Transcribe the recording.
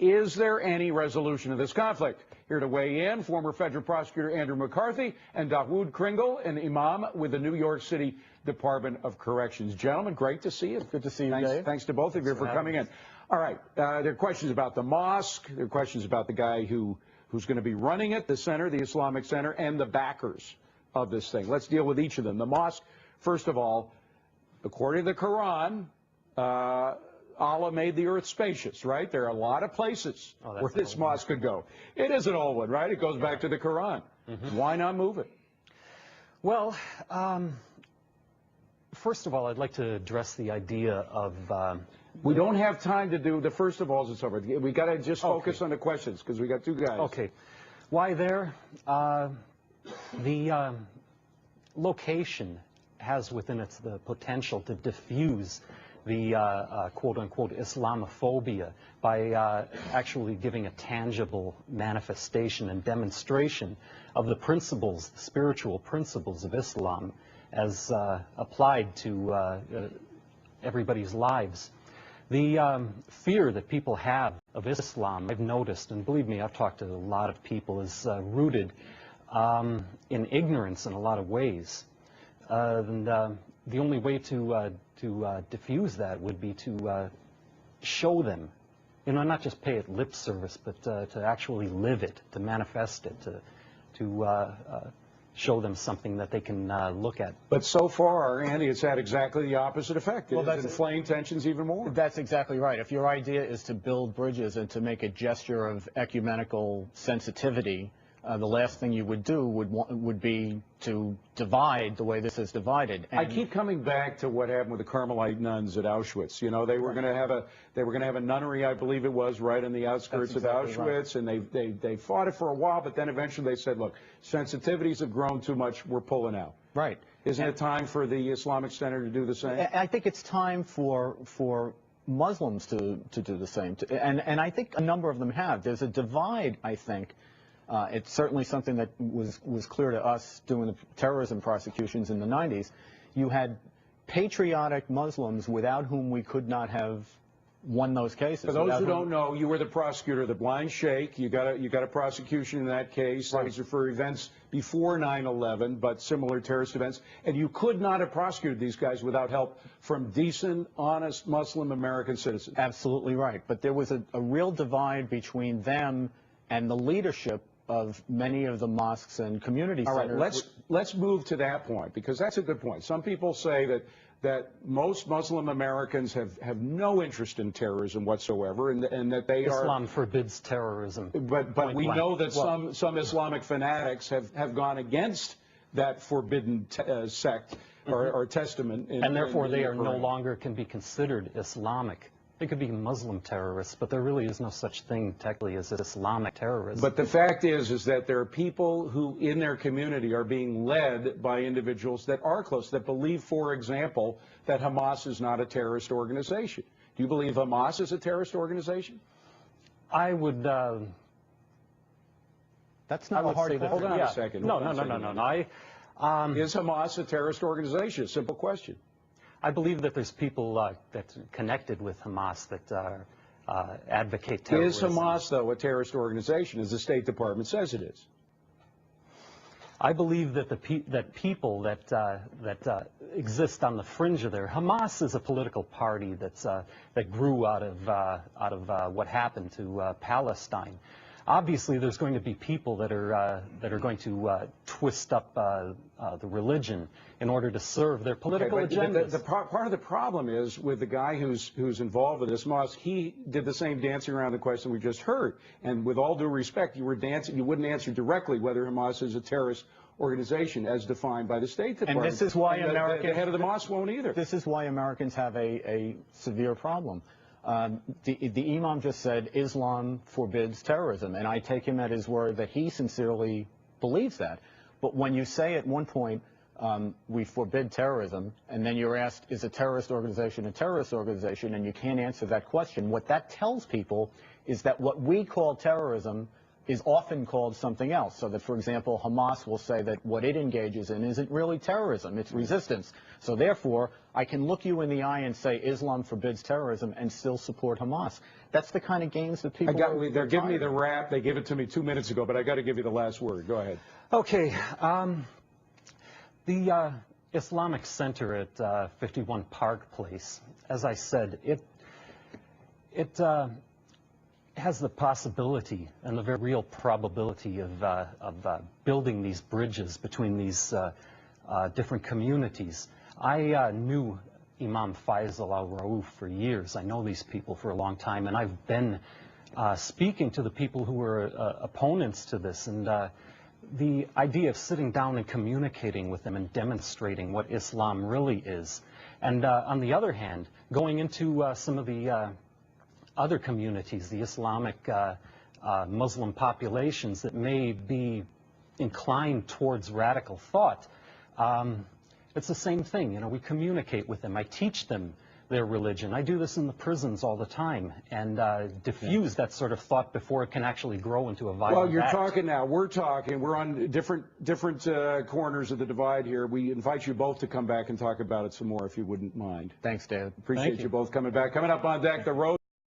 is there any resolution of this conflict? Here to weigh in, former federal prosecutor Andrew McCarthy and Dawood Kringle, an imam with the New York City Department of Corrections. Gentlemen, great to see you. Good to see you, Dave. Thanks to both of you for coming in. All right, there are questions about the mosque. There are questions about the guy who's going to be running it, the center, the Islamic Center, and the backers of this thing. Let's deal with each of them. The mosque, first of all, according to the Quran, Allah made the earth spacious, right? There are a lot of places where this mosque could go. It is an old one, right? It goes back to the Quran. Why not move it? Well, first of all, I'd like to address the idea of... we don't have time to do the first of all. It's over. We got to just focus on the questions because we got two guys. Okay. Why there? The location has within it the potential to diffuse the quote-unquote Islamophobia by actually giving a tangible manifestation and demonstration of the principles, the spiritual principles of Islam as applied to everybody's lives. The fear that people have of Islam, I've noticed, and believe me, I've talked to a lot of people, is rooted in ignorance in a lot of ways. The only way to diffuse that would be to show them, you know, not just pay it lip service, but to actually live it, to manifest it, to show them something that they can look at. But so far, Andy, it's had exactly the opposite effect. It's inflamed tensions even more. That's exactly right. If your idea is to build bridges and to make a gesture of ecumenical sensitivity, the last thing you would do would be to divide the way this is divided. And I keep coming back to what happened with the Carmelite nuns at Auschwitz. You know, they were going to have a nunnery, I believe it was, right in the outskirts of Auschwitz, and they fought it for a while, but then eventually they said, look, sensitivities have grown too much, we're pulling out. Right. Isn't it time for the Islamic Center to do the same? I think it's time for Muslims to do the same, and I think a number of them have. There's a divide, I think. It's certainly something that was clear to us doing the terrorism prosecutions in the 90s. You had patriotic Muslims without whom we could not have won those cases. For those who don't know, you were the prosecutor of the Blind Sheikh. You got a prosecution in that case. Right. These are for events before 9/11, but similar terrorist events. And you could not have prosecuted these guys without help from decent, honest Muslim American citizens. Absolutely right. But there was a real divide between them and the leadership of many of the mosques and community centers. All right, let's move to that point, because that's a good point. Some people say that most Muslim Americans have no interest in terrorism whatsoever, and that they Islam forbids terrorism. But we know that some Islamic fanatics have gone against that forbidden sect or testament. And therefore they are no longer can be considered Islamic. They could be Muslim terrorists, but there really is no such thing technically as Islamic terrorism. But the fact is that there are people who in their community are being led by individuals that are close, that believe, for example, that Hamas is not a terrorist organization. Do you believe Hamas is a terrorist organization? I would... That's not a hard question. Hold on a second. No. Is Hamas a terrorist organization? A simple question. I believe that there's people that connected with Hamas that advocate terrorism. Is Hamas, though, a terrorist organization, as the State Department says it is? I believe that people that exist on the fringe of there. Hamas is a political party that grew out of what happened to Palestine. Obviously, there's going to be people that are going to twist up the religion in order to serve their political agendas. Part of the problem is with the guy who's involved with this mosque. He did the same dancing around the question we just heard. And with all due respect, you wouldn't answer directly whether Hamas is a terrorist organization as defined by the State Department. And this is why the head of the mosque won't either. This is why Americans have a severe problem. The imam just said Islam forbids terrorism, and I take him at his word that he sincerely believes that. But when you say at one point, we forbid terrorism, and then you're asked, is a terrorist organization a terrorist organization, and you can't answer that question, what that tells people is that what we call terrorism is often called something else. So that, for example, Hamas will say that what it engages in isn't really terrorism, it's resistance. So therefore, I can look you in the eye and say Islam forbids terrorism and still support Hamas. That's the kind of games that people They're giving me the rap. They gave it to me 2 minutes ago, but I got to give you the last word. Go ahead. Okay. The Islamic Center at 51 Park Place, as I said, it has the possibility and the very real probability of building these bridges between these different communities. I knew Imam Faisal al-Rauf for years. I know these people for a long time, and I've been speaking to the people who were opponents to this, and the idea of sitting down and communicating with them and demonstrating what Islam really is. And on the other hand, going into some of the other communities, the Islamic Muslim populations that may be inclined towards radical thought, it's the same thing. You know, we communicate with them. I teach them their religion. I do this in the prisons all the time, and diffuse that sort of thought before it can actually grow into a violent Well, you're act. talking now. We're talking. We're on different corners of the divide here. We invite you both to come back and talk about it some more, if you wouldn't mind. Thanks, David. Appreciate you both coming back. Coming up on deck, the road.